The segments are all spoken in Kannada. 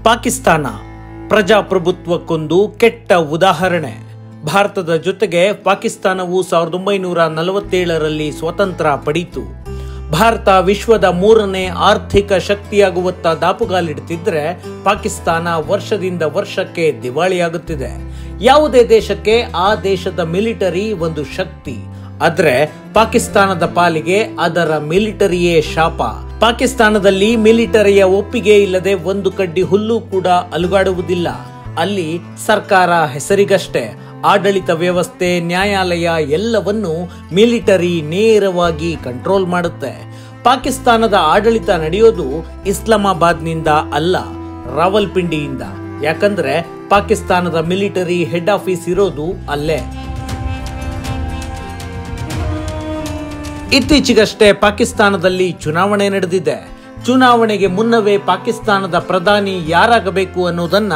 ಪಾಕಿಸ್ತಾನ ಪ್ರಜಾಪ್ರಭುತ್ವಕ್ಕೊಂದು ಕೆಟ್ಟ ಉದಾಹರಣೆ. ಭಾರತದ ಜೊತೆಗೆ ಪಾಕಿಸ್ತಾನವು 1947ರಲ್ಲಿ ಸ್ವತಂತ್ರ ಪಡೆಯಿತು. ಭಾರತ ವಿಶ್ವದ 3ನೇ ಆರ್ಥಿಕ ಶಕ್ತಿಯಾಗುವತ್ತ ದಾಪುಗಾಲಿಡುತ್ತಿದ್ದರೆ ಪಾಕಿಸ್ತಾನ ವರ್ಷದಿಂದ ವರ್ಷಕ್ಕೆ ದಿವಾಳಿಯಾಗುತ್ತಿದೆ. ಯಾವುದೇ ದೇಶಕ್ಕೆ ಆ ದೇಶದ ಮಿಲಿಟರಿ ಒಂದು ಶಕ್ತಿ. ಆದ್ರೆ ಪಾಕಿಸ್ತಾನದ ಪಾಲಿಗೆ ಅದರ ಮಿಲಿಟರಿಯೇ ಶಾಪ. ಪಾಕಿಸ್ತಾನದಲ್ಲಿ ಮಿಲಿಟರಿಯ ಒಪ್ಪಿಗೆ ಇಲ್ಲದೆ ಒಂದು ಕಡ್ಡಿ ಹುಲ್ಲು ಕೂಡ ಅಲುಗಾಡುವುದಿಲ್ಲ. ಅಲ್ಲಿ ಸರ್ಕಾರ ಹೆಸರಿಗಷ್ಟೇ. ಆಡಳಿತ ವ್ಯವಸ್ಥೆ, ನ್ಯಾಯಾಲಯ ಎಲ್ಲವನ್ನೂ ಮಿಲಿಟರಿ ನೇರವಾಗಿ ಕಂಟ್ರೋಲ್ ಮಾಡುತ್ತೆ. ಪಾಕಿಸ್ತಾನದ ಆಡಳಿತ ನಡೆಯೋದು ಇಸ್ಲಾಮಾಬಾದ್ನಿಂದ ಅಲ್ಲ, ರಾವಲ್ಪಿಂಡಿಯಿಂದ. ಯಾಕಂದ್ರೆ ಪಾಕಿಸ್ತಾನದ ಮಿಲಿಟರಿ ಹೆಡ್ ಆಫೀಸ್ ಇರೋದು ಅಲ್ಲೇ. ಇತ್ತೀಚೆಗಷ್ಟೇ ಪಾಕಿಸ್ತಾನದಲ್ಲಿ ಚುನಾವಣೆ ನಡೆದಿದೆ. ಚುನಾವಣೆಗೆ ಮುನ್ನವೇ ಪಾಕಿಸ್ತಾನದ ಪ್ರಧಾನಿ ಯಾರಾಗಬೇಕು ಅನ್ನೋದನ್ನ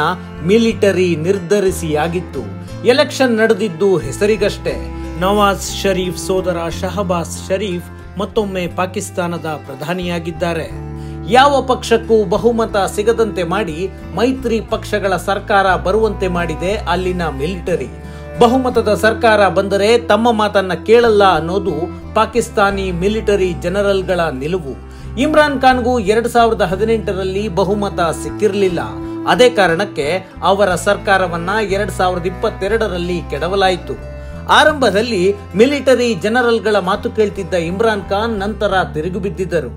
ಮಿಲಿಟರಿ ನಿರ್ಧರಿಸಿಯಾಗಿತ್ತು. ಎಲೆಕ್ಷನ್ ನಡೆದಿದ್ದು ಹೆಸರಿಗಷ್ಟೇ. ನವಾಜ್ ಶರೀಫ್ ಸೋದರ ಶಹಬಾಜ್ ಶರೀಫ್ ಮತ್ತೊಮ್ಮೆ ಪಾಕಿಸ್ತಾನದ ಪ್ರಧಾನಿಯಾಗಿದ್ದಾರೆ. ಯಾವ ಪಕ್ಷಕ್ಕೂ ಬಹುಮತ ಸಿಗದಂತೆ ಮಾಡಿ ಮೈತ್ರಿ ಪಕ್ಷಗಳ ಸರ್ಕಾರ ಬರುವಂತೆ ಮಾಡಿದೆ ಅಲ್ಲಿನ ಮಿಲಿಟರಿ. ಬಹುಮತದ ಸರ್ಕಾರ ಬಂದರೆ ತಮ್ಮ ಮಾತನ್ನ ಕೇಳಲ್ಲ ಅನ್ನೋದು ಪಾಕಿಸ್ತಾನಿ ಮಿಲಿಟರಿ ಜನರಲ್ಗಳ ನಿಲುವು. ಇಮ್ರಾನ್ ಖಾನ್ಗೂ 2018ರಲ್ಲಿ ಬಹುಮತ ಸಿಕ್ಕಿರಲಿಲ್ಲ. ಅದೇ ಕಾರಣಕ್ಕೆ ಅವರ ಸರ್ಕಾರವನ್ನ 2022ರಲ್ಲಿ ಕೆಡವಲಾಯಿತು. ಆರಂಭದಲ್ಲಿ ಮಿಲಿಟರಿ ಜನರಲ್ಗಳ ಮಾತು ಕೇಳ್ತಿದ್ದ ಇಮ್ರಾನ್ ಖಾನ್ ನಂತರ ತಿರುಗಿ ಬಿದ್ದಿದ್ದರು.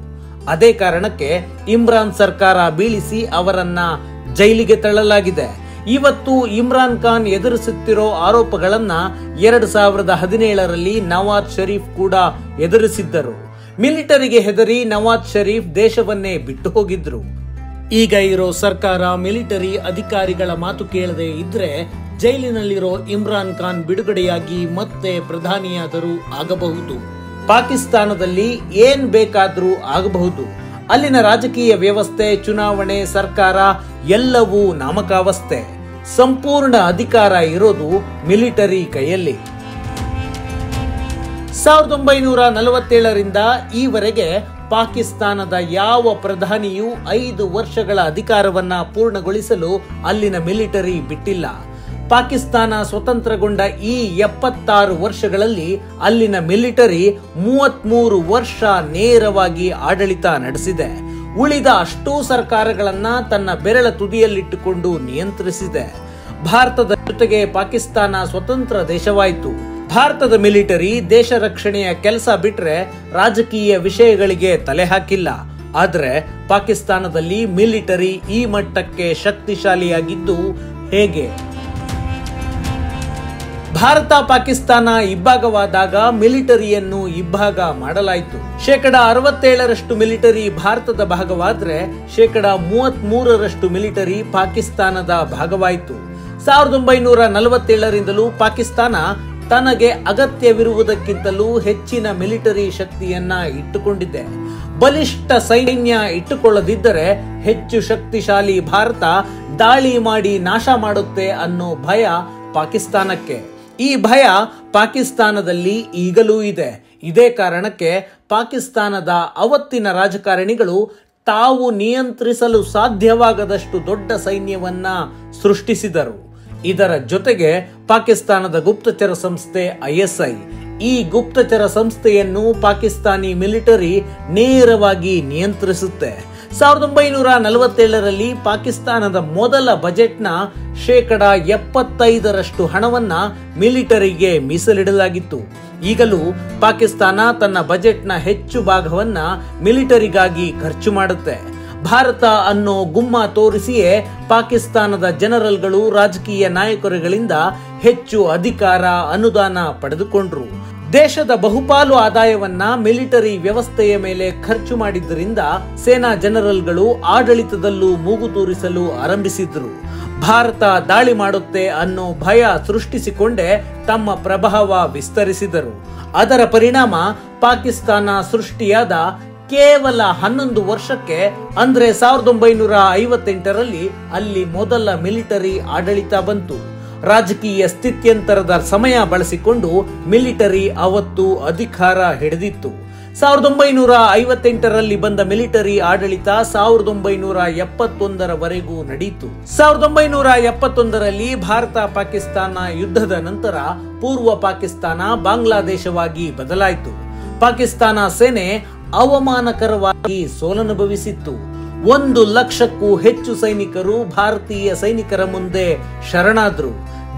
ಅದೇ ಕಾರಣಕ್ಕೆ ಇಮ್ರಾನ್ ಸರ್ಕಾರ ಬೀಳಿಸಿ ಅವರನ್ನ ಜೈಲಿಗೆ ತಳ್ಳಲಾಗಿದೆ. ಇವತ್ತು ಇಮ್ರಾನ್ ಖಾನ್ ಎದುರಿಸುತ್ತಿರೋ ಆರೋಪಗಳನ್ನ 2017ರಲ್ಲಿ ನವಾಜ್ ಶರೀಫ್ ಕೂಡ ಎದುರಿಸಿದ್ದರು. ಮಿಲಿಟರಿಗೆ ಹೆದರಿ ನವಾಜ್ ಶರೀಫ್ ದೇಶವನ್ನೇ ಬಿಟ್ಟು ಹೋಗಿದ್ರು. ಈಗ ಇರೋ ಸರ್ಕಾರ ಮಿಲಿಟರಿ ಅಧಿಕಾರಿಗಳ ಮಾತು ಕೇಳದೆ ಇದ್ರೆ ಜೈಲಿನಲ್ಲಿರೋ ಇಮ್ರಾನ್ ಖಾನ್ ಬಿಡುಗಡೆಯಾಗಿ ಮತ್ತೆ ಪ್ರಧಾನಿಯಾದರೂ ಆಗಬಹುದು. ಪಾಕಿಸ್ತಾನದಲ್ಲಿ ಏನ್ ಬೇಕಾದ್ರೂ ಆಗಬಹುದು. ಅಲ್ಲಿನ ರಾಜಕೀಯ ವ್ಯವಸ್ಥೆ, ಚುನಾವಣೆ, ಸರ್ಕಾರ ಎಲ್ಲವೂ ನಾಮಕಾವಸ್ಥೆ. ಸಂಪೂರ್ಣ ಅಧಿಕಾರ ಇರೋದು ಮಿಲಿಟರಿ ಕೈಯಲ್ಲಿ. 1947ರಿಂದ ಈವರೆಗೆ ಪಾಕಿಸ್ತಾನದ ಯಾವ ಪ್ರಧಾನಿಯೂ 5 ವರ್ಷಗಳ ಅಧಿಕಾರವನ್ನ ಪೂರ್ಣಗೊಳಿಸಲು ಅಲ್ಲಿನ ಮಿಲಿಟರಿ ಬಿಟ್ಟಿಲ್ಲ. ಪಾಕಿಸ್ತಾನ ಸ್ವತಂತ್ರಗೊಂಡ ಈ 76 ವರ್ಷಗಳಲ್ಲಿ ಅಲ್ಲಿನ ಮಿಲಿಟರಿ 33 ವರ್ಷ ನೇರವಾಗಿ ಆಡಳಿತ ನಡೆಸಿದೆ. ಉಳಿದ ಅಷ್ಟೂ ಸರ್ಕಾರಗಳನ್ನ ತನ್ನ ಬೆರಳ ತುದಿಯಲ್ಲಿಟ್ಟುಕೊಂಡು ನಿಯಂತ್ರಿಸಿದೆ. ಭಾರತದ ಜೊತೆಗೆ ಪಾಕಿಸ್ತಾನ ಸ್ವತಂತ್ರ ದೇಶವಾಯಿತು. ಭಾರತದ ಮಿಲಿಟರಿ ದೇಶ ರಕ್ಷಣೆಯ ಕೆಲಸ ಬಿಟ್ರೆ ರಾಜಕೀಯ ವಿಷಯಗಳಿಗೆ ತಲೆ ಹಾಕಿಲ್ಲ. ಆದ್ರೆ ಪಾಕಿಸ್ತಾನದಲ್ಲಿ ಮಿಲಿಟರಿ ಈ ಮಟ್ಟಕ್ಕೆ ಶಕ್ತಿಶಾಲಿಯಾಗಿದ್ದು ಹೇಗೆ? ಭಾರತ ಪಾಕಿಸ್ತಾನ ಇಬ್ಬಾಗವಾದಾಗ ಮಿಲಿಟರಿಯನ್ನು ಇಬ್ಬಾಗ ಮಾಡಲಾಯಿತು. 67% ಮಿಲಿಟರಿ ಭಾರತದ ಭಾಗವಾದ್ರೆ 33% ಮಿಲಿಟರಿ ಪಾಕಿಸ್ತಾನದ ಭಾಗವಾಯಿತು. 1947ರಿಂದಲೂ ಪಾಕಿಸ್ತಾನ ತನಗೆ ಅಗತ್ಯವಿರುವುದಕ್ಕಿಂತಲೂ ಹೆಚ್ಚಿನ ಮಿಲಿಟರಿ ಶಕ್ತಿಯನ್ನ ಇಟ್ಟುಕೊಂಡಿದೆ. ಬಲಿಷ್ಠ ಸೈನ್ಯ ಇಟ್ಟುಕೊಳ್ಳದಿದ್ದರೆ ಹೆಚ್ಚು ಶಕ್ತಿಶಾಲಿ ಭಾರತ ದಾಳಿ ಮಾಡಿ ನಾಶ ಮಾಡುತ್ತೆ ಅನ್ನೋ ಭಯ ಪಾಕಿಸ್ತಾನಕ್ಕೆ. ಈ ಭಯ ಪಾಕಿಸ್ತಾನದಲ್ಲಿ ಈಗಲೂ ಇದೆ. ಇದೇ ಕಾರಣಕ್ಕೆ ಪಾಕಿಸ್ತಾನದ ಅವತ್ತಿನ ರಾಜಕಾರಣಿಗಳು ತಾವು ನಿಯಂತ್ರಿಸಲು ಸಾಧ್ಯವಾಗದಷ್ಟು ದೊಡ್ಡ ಸೈನ್ಯವನ್ನ ಸೃಷ್ಟಿಸಿದರು. ಇದರ ಜೊತೆಗೆ ಪಾಕಿಸ್ತಾನದ ಗುಪ್ತಚರ ಸಂಸ್ಥೆ ISI, ಈ ಗುಪ್ತಚರ ಸಂಸ್ಥೆಯನ್ನು ಪಾಕಿಸ್ತಾನಿ ಮಿಲಿಟರಿ ನೇರವಾಗಿ ನಿಯಂತ್ರಿಸುತ್ತೆ. 1947ರಲ್ಲಿ ಪಾಕಿಸ್ತಾನದ ಮೊದಲ ಬಜೆಟ್ನ 75% ಹಣವನ್ನ ಮಿಲಿಟರಿಗೆ ಮೀಸಲಿಡಲಾಗಿತ್ತು. ಈಗಲೂ ಪಾಕಿಸ್ತಾನ ತನ್ನ ಬಜೆಟ್ನ ಹೆಚ್ಚು ಭಾಗವನ್ನ ಮಿಲಿಟರಿಗಾಗಿ ಖರ್ಚು ಮಾಡುತ್ತೆ. ಭಾರತ ಅನ್ನೋ ಗುಮ್ಮ ತೋರಿಸಿಯೇ ಪಾಕಿಸ್ತಾನದ ಜನರಲ್ಗಳು ರಾಜಕೀಯ ನಾಯಕರುಗಳಿಂದ ಹೆಚ್ಚು ಅಧಿಕಾರ, ಅನುದಾನ ಪಡೆದುಕೊಂಡ್ರು. ದೇಶದ ಬಹುಪಾಲು ಆದಾಯವನ್ನ ಮಿಲಿಟರಿ ವ್ಯವಸ್ಥೆಯ ಮೇಲೆ ಖರ್ಚು ಮಾಡಿದ್ದರಿಂದ ಸೇನಾ ಜನರಲ್ಗಳು ಆಡಳಿತದಲ್ಲೂ ಮೂಗು ತೂರಿಸಲು ಆರಂಭಿಸಿದ್ರು. ಭಾರತ ದಾಳಿ ಮಾಡುತ್ತೆ ಅನ್ನೋ ಭಯ ಸೃಷ್ಟಿಸಿಕೊಂಡೇ ತಮ್ಮ ಪ್ರಭಾವ ವಿಸ್ತರಿಸಿದರು. ಅದರ ಪರಿಣಾಮ ಪಾಕಿಸ್ತಾನ ಸೃಷ್ಟಿಯಾದ ಕೇವಲ 11 ವರ್ಷಕ್ಕೆ ಅಂದ್ರೆ 1958ರಲ್ಲಿ ಅಲ್ಲಿ ಮೊದಲ ಮಿಲಿಟರಿ ಆಡಳಿತ ಬಂತು. ರಾಜಕೀಯ ಸ್ಥಿತ್ಯಂತರದ ಸಮಯ ಬಳಸಿಕೊಂಡು ಮಿಲಿಟರಿ ಅವತ್ತು ಅಧಿಕಾರ ಹಿಡಿದಿತ್ತು. 1958ರಲ್ಲಿ ಬಂದ ಮಿಲಿಟರಿ ಆಡಳಿತ 1971ರವರೆಗೂ ನಡೆಯಿತು. 1971ರಲ್ಲಿ ಭಾರತ ಪಾಕಿಸ್ತಾನ ಯುದ್ಧದ ನಂತರ ಪೂರ್ವ ಪಾಕಿಸ್ತಾನ ಬಾಂಗ್ಲಾದೇಶವಾಗಿ ಬದಲಾಯಿತು. ಪಾಕಿಸ್ತಾನ ಸೇನೆ ಅವಮಾನಕರವಾಗಿ ಸೋಲನುಭವಿಸಿತ್ತು. 1 ಲಕ್ಷಕ್ಕೂ ಹೆಚ್ಚು ಸೈನಿಕರು ಭಾರತೀಯ ಸೈನಿಕರ ಮುಂದೆ ಶರಣಾದ್ರು.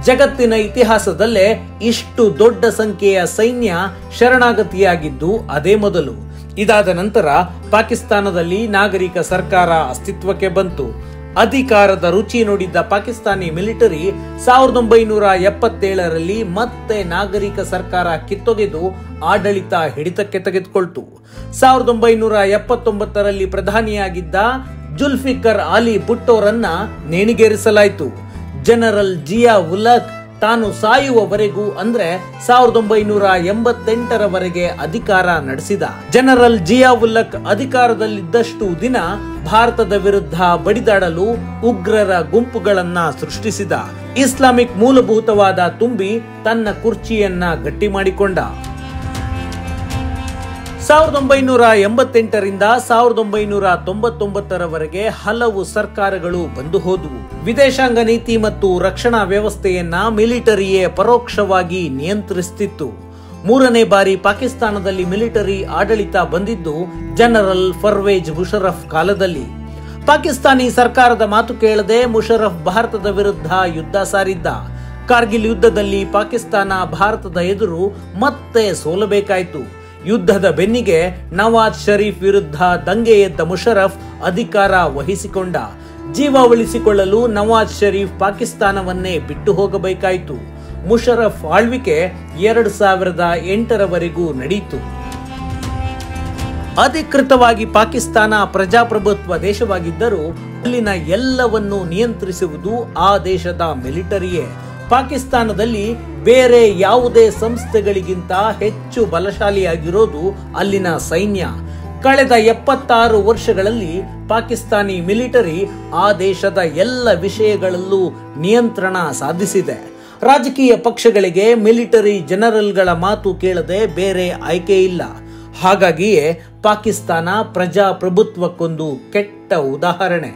ಜಗತ್ತಿನ ಇತಿಹಾಸದಲ್ಲೇ ಇಷ್ಟು ದೊಡ್ಡ ಸಂಖ್ಯೆಯ ಸೈನ್ಯ ಶರಣಾಗತಿಯಾಗಿದ್ದು ಅದೇ ಮೊದಲು. ಇದಾದ ನಂತರ ಪಾಕಿಸ್ತಾನದಲ್ಲಿ ನಾಗರಿಕ ಸರ್ಕಾರ ಅಸ್ತಿತ್ವಕ್ಕೆ ಬಂತು. ಅಧಿಕಾರದ ರುಚಿ ನೋಡಿದ್ದ ಪಾಕಿಸ್ತಾನಿ ಮಿಲಿಟರಿ 1977ರಲ್ಲಿ ಮತ್ತೆ ನಾಗರಿಕ ಸರ್ಕಾರ ಕಿತ್ತೊಗೆದು ಆಡಳಿತ ಹಿಡಿತಕ್ಕೆ ತೆಗೆದುಕೊಳ್ತು. 1979ರಲ್ಲಿ ಪ್ರಧಾನಿಯಾಗಿದ್ದ ಜುಲ್ಫಿಕರ್ ಅಲಿ ಭುಟ್ಟೋರನ್ನ ನೇಣಿಗೇರಿಸಲಾಯಿತು. ಜನರಲ್ ಜಿಯಾ ಉಲ್ ಹಕ್ ತಾನು ಸಾಯುವವರೆಗೂ ಅಂದ್ರೆ 1988ರವರೆಗೆ ಅಧಿಕಾರ ನಡೆಸಿದ. ಜನರಲ್ ಜಿಯಾ ಉಲ್ ಹಕ್ ಅಧಿಕಾರದಲ್ಲಿದ್ದಷ್ಟು ದಿನ ಭಾರತದ ವಿರುದ್ಧ ಬಡಿದಾಡಲು ಉಗ್ರರ ಗುಂಪುಗಳನ್ನ ಸೃಷ್ಟಿಸಿದ. ಇಸ್ಲಾಮಿಕ್ ಮೂಲಭೂತವಾದ ತುಂಬಿ ತನ್ನ ಕುರ್ಚಿಯನ್ನ ಗಟ್ಟಿ ಮಾಡಿಕೊಂಡ. 1988ರಿಂದ 1999ರವರೆಗೆ ಹಲವು ಸರ್ಕಾರಗಳು ಬಂದು ಹೋದವು. ವಿದೇಶಾಂಗ ನೀತಿ ಮತ್ತು ರಕ್ಷಣಾ ವ್ಯವಸ್ಥೆಯನ್ನ ಮಿಲಿಟರಿಯೇ ಪರೋಕ್ಷವಾಗಿ ನಿಯಂತ್ರಿಸುತ್ತಿತ್ತು. 3ನೇ ಬಾರಿ ಪಾಕಿಸ್ತಾನದಲ್ಲಿ ಮಿಲಿಟರಿ ಆಡಳಿತ ಬಂದಿದ್ದು ಜನರಲ್ ಪರ್ವೇಜ್ ಮುಷರಫ್ ಕಾಲದಲ್ಲಿ. ಪಾಕಿಸ್ತಾನಿ ಸರ್ಕಾರದ ಮಾತು ಕೇಳದೆ ಮುಷರಫ್ ಭಾರತದ ವಿರುದ್ಧ ಯುದ್ಧ ಸಾರಿದ್ದ. ಕಾರ್ಗಿಲ್ ಯುದ್ಧದಲ್ಲಿ ಪಾಕಿಸ್ತಾನ ಭಾರತದ ಎದುರು ಮತ್ತೆ ಸೋಲಬೇಕಾಯಿತು. ಯುದ್ಧದ ಬೆನ್ನಿಗೆ ನವಾಜ್ ಶರೀಫ್ ವಿರುದ್ಧ ದಂಗೆ ಎದ್ದ ಮುಷರಫ್ ಅಧಿಕಾರ ವಹಿಸಿಕೊಂಡ. ಜೀವ ಉಳಿಸಿಕೊಳ್ಳಲು ನವಾಜ್ ಶರೀಫ್ ಪಾಕಿಸ್ತಾನವನ್ನೇ ಬಿಟ್ಟು ಹೋಗಬೇಕಾಯಿತು. ಮುಷರಫ್ ಆಳ್ವಿಕೆ 2008ರವರೆಗೂ ನಡೆಯಿತು. ಅಧಿಕೃತವಾಗಿ ಪಾಕಿಸ್ತಾನ ಪ್ರಜಾಪ್ರಭುತ್ವ ದೇಶವಾಗಿದ್ದರೂ ಅಲ್ಲಿನ ಎಲ್ಲವನ್ನೂ ನಿಯಂತ್ರಿಸುವುದು ಆ ದೇಶದ ಮಿಲಿಟರಿಯೇ. ಪಾಕಿಸ್ತಾನದಲ್ಲಿ ಬೇರೆ ಯಾವುದೇ ಸಂಸ್ಥೆಗಳಿಗಿಂತ ಹೆಚ್ಚು ಬಲಶಾಲಿಯಾಗಿರೋದು ಅಲ್ಲಿನ ಸೈನ್ಯ. ಕಳೆದ 76 ವರ್ಷಗಳಲ್ಲಿ ಪಾಕಿಸ್ತಾನಿ ಮಿಲಿಟರಿ ಆ ದೇಶದ ಎಲ್ಲ ವಿಷಯಗಳಲ್ಲೂ ನಿಯಂತ್ರಣ ಸಾಧಿಸಿದೆ. ರಾಜಕೀಯ ಪಕ್ಷಗಳಿಗೆ ಮಿಲಿಟರಿ ಜನರಲ್ಗಳ ಮಾತು ಕೇಳದೆ ಬೇರೆ ಆಯ್ಕೆ ಇಲ್ಲ. ಹಾಗಾಗಿಯೇ ಪಾಕಿಸ್ತಾನ ಪ್ರಜಾಪ್ರಭುತ್ವಕ್ಕೊಂದು ಕೆಟ್ಟ ಉದಾಹರಣೆ.